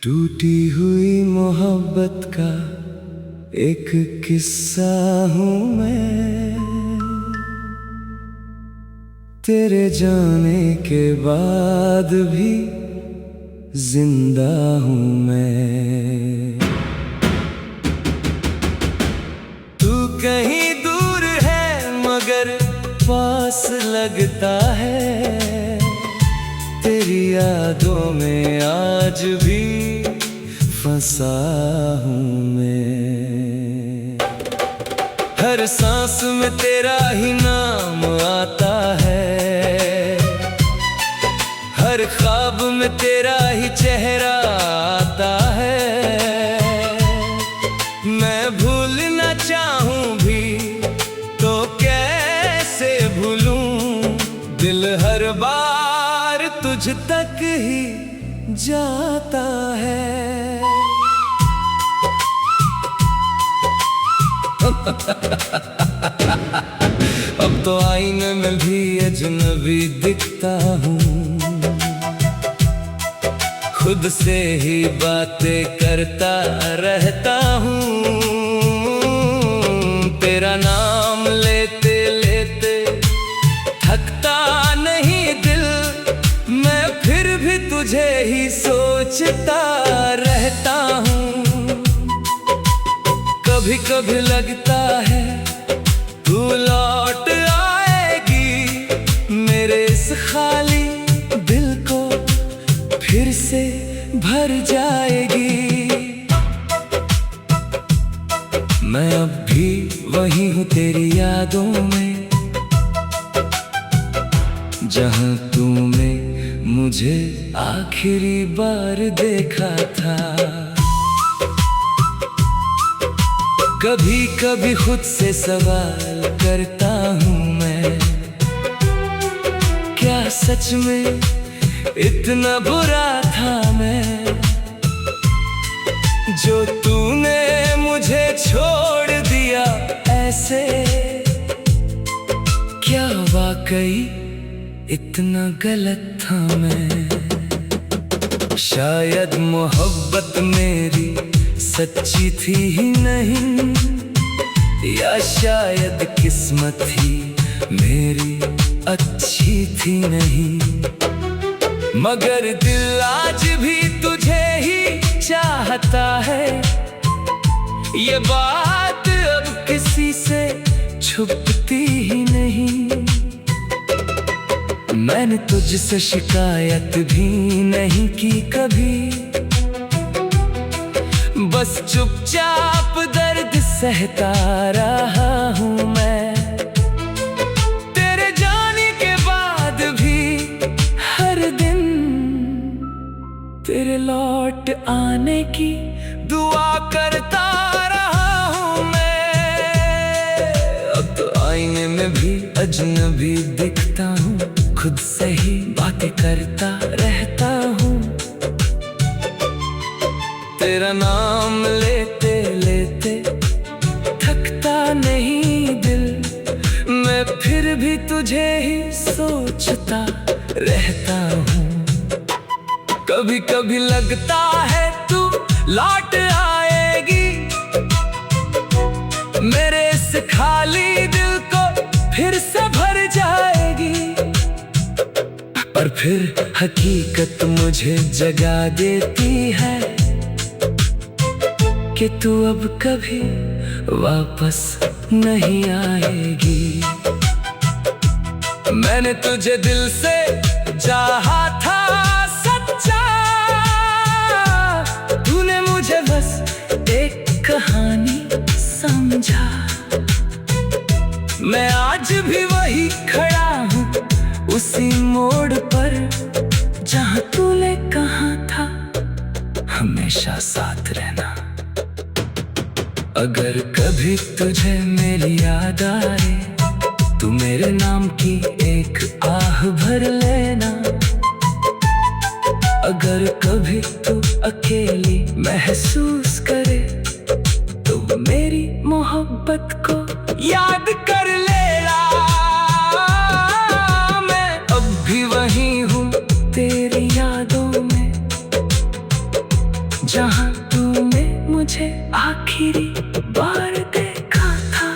टूटी हुई मोहब्बत का एक किस्सा हूँ मैं। तेरे जाने के बाद भी जिंदा हूँ मैं। तू कहीं दूर है मगर पास लगता है। तेरी यादों में आज भी फंसा हूँ मैं। हर सांस में तेरा ही नाम आता है। हर ख्वाब में तेरा ही चेहरा आता है। मैं भूलना चाहूँ भी तो कैसे भूलूं। दिल हर बार तुझ तक ही जाता है। अब तो आईने में भी अजनबी दिखता हूँ। खुद से ही बातें करता रहता हूँ। तेरा नाम लेते लेते थकता नहीं दिल। मैं फिर भी तुझे ही सोचता रहता हूँ। कभी कभी लगता है तू लौट आएगी। मेरे इस खाली दिल को फिर से भर जाएगी। मैं अब भी वही हूँ तेरी यादों में, जहाँ तूने मुझे आखिरी बार देखा था। कभी कभी खुद से सवाल करता हूँ मैं, क्या सच में इतना बुरा था मैं, जो तूने मुझे छोड़ दिया ऐसे। क्या वाकई इतना गलत था मैं। शायद मोहब्बत मेरी सच्ची थी ही नहीं, या शायद किस्मत ही मेरी अच्छी थी नहीं। मगर दिल आज भी तुझे ही चाहता है। ये बात अब किसी से छुपती ही नहीं। मैंने तुझसे शिकायत भी नहीं की कभी, बस चुपचाप दर्द सहता रहा हूँ मैं। तेरे जाने के बाद भी हर दिन तेरे लौट आने की दुआ करता रहा हूँ मैं। अब तो आईने में भी अजनबी दिखता हूँ। खुद से ही बातें करता रहता हूँ। तेरा नाम लेते लेते थकता नहीं दिल। मैं फिर भी तुझे ही सोचता रहता हूँ। कभी कभी लगता है तू लौट आएगी। मेरे इस खाली दिल को फिर से भर जाएगी। पर फिर हकीकत मुझे जगा देती है कि तू अब कभी वापस नहीं आएगी। मैंने तुझे दिल से चाहा था सच्चा। तूने मुझे बस एक कहानी समझा। मैं आज भी वही खड़ा हूँ उसी मोड़ पर, जहाँ तूने कहा था हमेशा साथ रहना। अगर कभी तुझे मेरी याद आए तू मेरे नाम की एक आह भर लेना। अगर कभी तू अकेली महसूस करे तो मेरी मोहब्बत को याद कर लेना। मैं अब भी वही हूँ तेरी यादों में, तुझे आखिरी बार देखा था।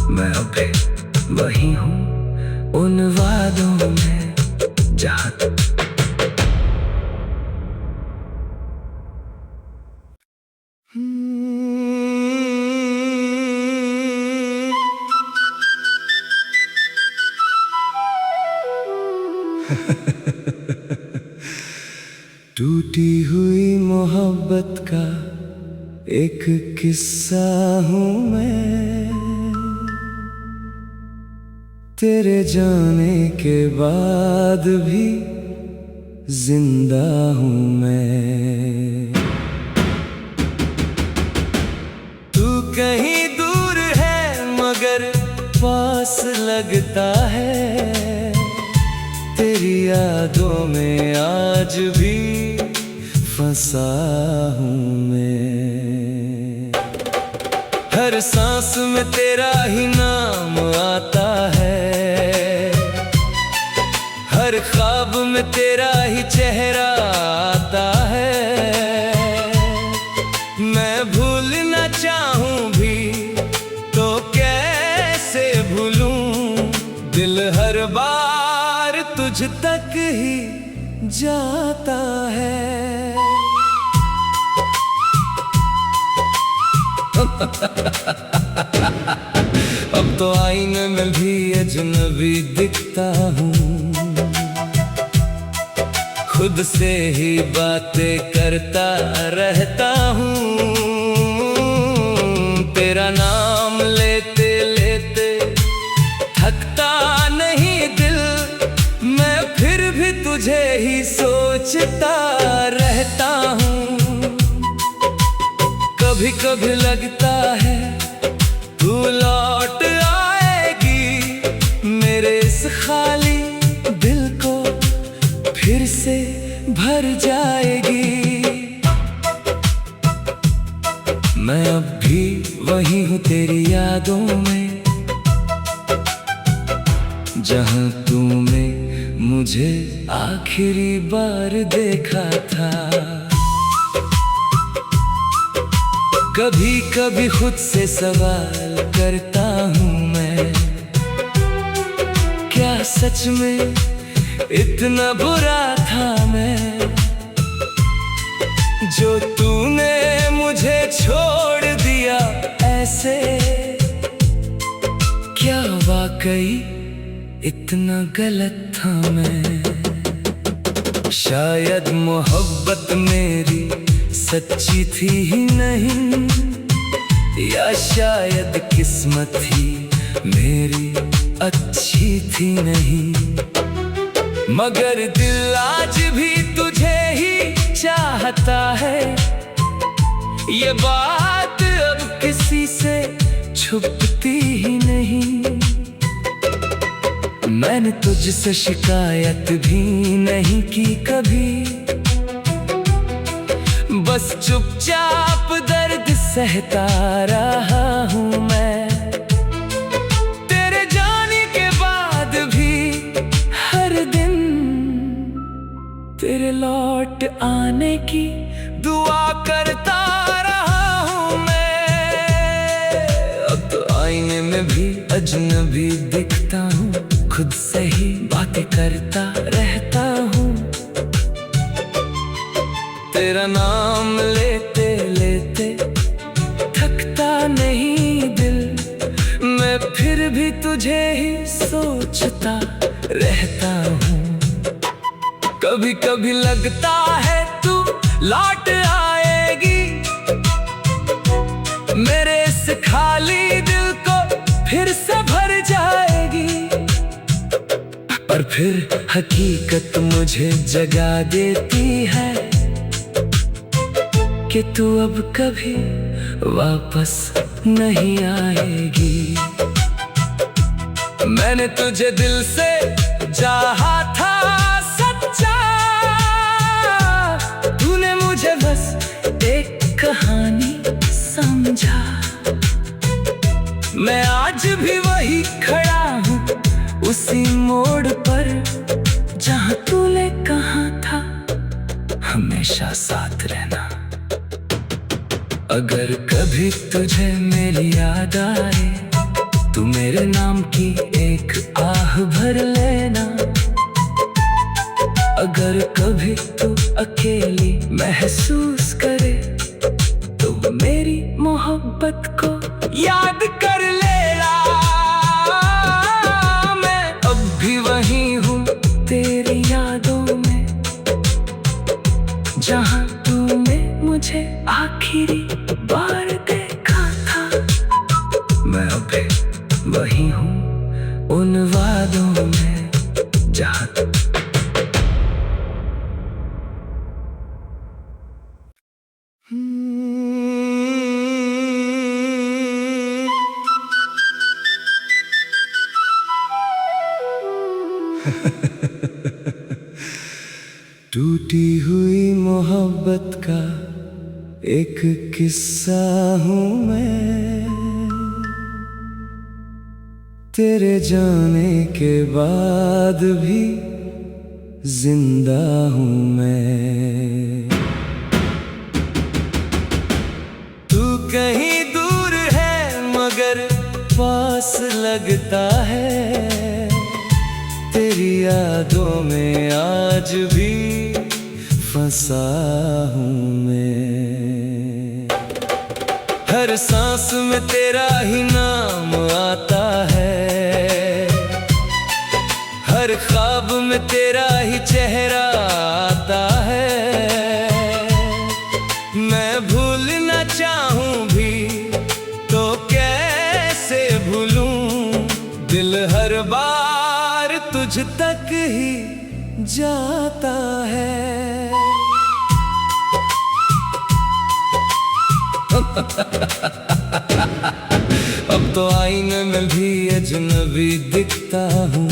मैं अभी वही हूँ उन वादों में जहाँ टूटी हुई मोहब्बत का एक किस्सा हूँ मैं, तेरे जाने के बाद भी जिंदा हूँ मैं। तू कहीं दूर है मगर पास लगता है, तेरी यादों में आज भी फंसा हूँ मैं। हर सांस में तेरा ही नाम आता है, हर ख्वाब में तेरा ही चेहरा आता है। मैं भूलना चाहूँ भी तो कैसे भूलूं, दिल हर बार तुझ तक ही जाता है। अब तो आईने में भी अजनबी दिखता हूँ, खुद से ही बातें करता रहता हूँ। तेरा नाम लेते लेते थकता नहीं दिल, मैं फिर भी तुझे ही सोचता रहता हूँ। कभी कभी लगता है तू लौट आएगी, मेरे इस खाली दिल को फिर से भर जाएगी। मैं अब भी वही हूँ तेरी यादों में, जहाँ तूने मुझे आखिरी बार देखा था। कभी कभी खुद से सवाल करता हूँ मैं, क्या सच में इतना बुरा था मैं, जो तूने मुझे छोड़ दिया ऐसे। क्या वाकई इतना गलत था मैं? शायद मोहब्बत मेरी सच्ची थी ही नहीं, या शायद किस्मत ही मेरी अच्छी थी नहीं। मगर दिल आज भी तुझे ही चाहता है, ये बात अब किसी से छुपती ही नहीं। मैंने तुझसे शिकायत भी नहीं की कभी, बस चुपचाप दर्द सहता रहा हूँ मैं। तेरे जाने के बाद भी हर दिन तेरे लौट आने की दुआ करता रहा हूँ मैं। अब तो आईने में भी अजनबी दिखता हूँ, खुद से ही बातें करता रहता हूँ। तेरा नाम लेते लेते थकता नहीं दिल, मैं फिर भी तुझे ही सोचता रहता हूँ। कभी कभी लगता है तू लौट आएगी, मेरे इस खाली दिल को फिर से भर जाएगी। पर फिर हकीकत मुझे जगा देती है कि तू अब कभी वापस नहीं आएगी। मैंने तुझे दिल से चाहा था सच्चा, तूने मुझे बस एक कहानी समझा। मैं आज भी वही खड़ा हूँ उसी मोड़ पर, जहाँ तूने कहा था हमेशा साथ रहना। अगर कभी तुझे मेरी याद आए तू मेरे नाम की एक आह भर लेना। अगर कभी तू अकेली महसूस करे तो मेरी मोहब्बत को याद कर लेना। मैं अब भी वही हूँ तेरी यादों में, जहाँ तूने मुझे आखिरी बार देखा था। मैं अब भी वही हूँ उन वादों में, जहाँ टूटी हुई मोहब्बत का एक किस्सा हूँ मैं, तेरे जाने के बाद भी जिंदा हूँ मैं। तू कहीं दूर है मगर पास लगता है, तेरी यादों में आज भी फंसा हूँ मैं। हर सांस में तेरा ही नाम आता है, हर ख्वाब में तेरा ही चेहरा आता है। मैं भूलना चाहूँ भी तो कैसे भूलूं, दिल हर बार तुझ तक ही जाता है। अब तो आईने में भी अजनबी दिखता हूँ,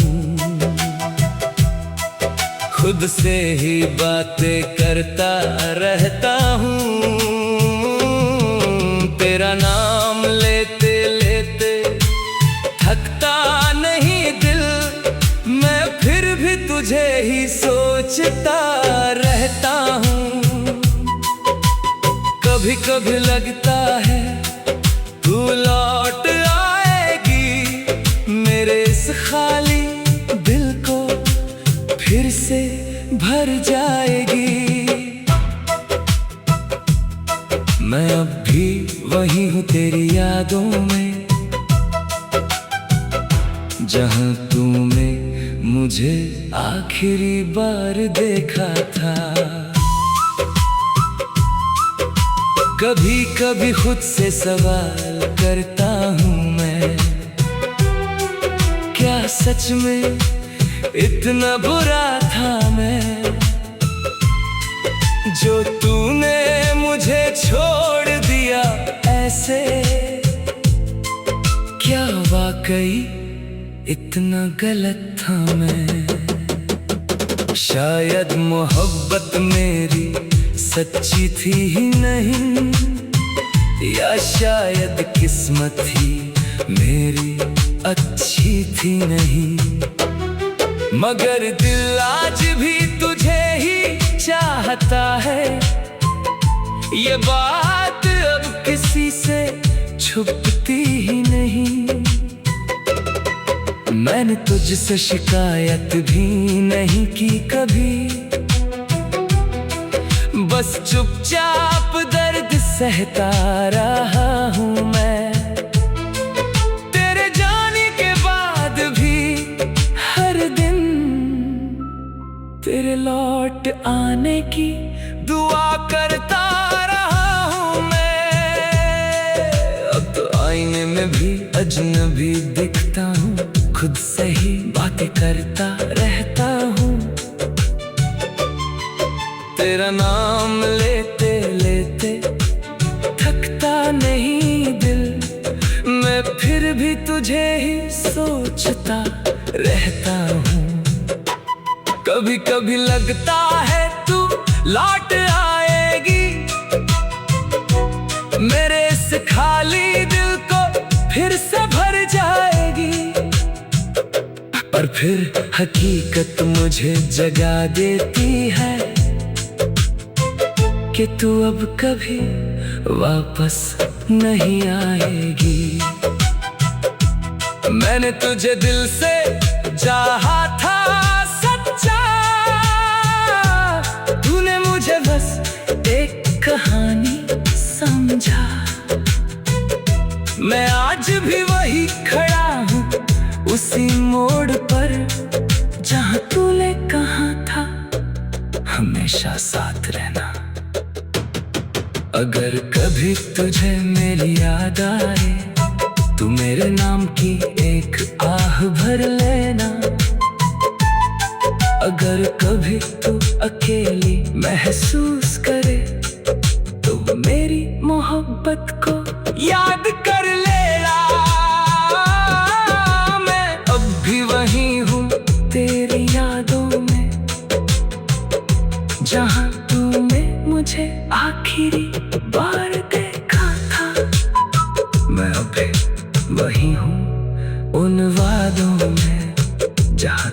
खुद से ही बातें करता रहता हूँ। तेरा नाम लेते लेते थकता नहीं दिल, मैं फिर भी तुझे ही सोचता रहता हूँ। कभी कभी लगता है तू लौट आएगी, मेरे इस खाली दिल को फिर से भर जाएगी। मैं अब भी वही हूँ तेरी यादों में, जहाँ तूने मुझे आखिरी बार देखा था। कभी कभी खुद से सवाल करता हूँ मैं, क्या सच में इतना बुरा था मैं, जो तूने मुझे छोड़ दिया ऐसे। क्या वाकई इतना गलत था मैं? शायद मोहब्बत मेरी सच्ची थी ही नहीं, या शायद किस्मत ही मेरी अच्छी थी नहीं। मगर दिल आज भी तुझे ही चाहता है, ये बात अब किसी से छुपती ही नहीं। मैंने तुझसे शिकायत भी नहीं की कभी, बस चुपचाप दर्द सहता रहा हूँ मैं। तेरे जाने के बाद भी हर दिन तेरे लौट आने की दुआ करता रहा हूँ मैं। अब तो आईने में भी अजनबी दिखता हूँ, खुद से ही बातें करता रहता हूँ। तेरा नाम लेते लेते थकता नहीं दिल, मैं फिर भी तुझे ही सोचता रहता हूँ। कभी कभी लगता है तू लौट आएगी, मेरे इस खाली दिल को फिर से भर जाएगी। पर फिर हकीकत मुझे जगा देती है कि तू अब कभी वापस नहीं आएगी। मैंने तुझे दिल से चाहा था सच्चा, तूने मुझे बस एक कहानी समझा। मैं आज भी वही खड़ा हूँ उसी मोड़ पर जहाँ तूने कहा था हमेशा साथ रहना। अगर कभी तुझे मेरी याद आए तू मेरे नाम की एक आह भर लेना। अगर कभी तू अकेली महसूस करे तो मेरी मोहब्बत को याद कर लेना। मैं अब भी वही हूँ तेरी यादों में, जहाँ तूने मुझे आखिरी बार देखा था। मैं अभी वही हूँ उन वादों में, जहाँ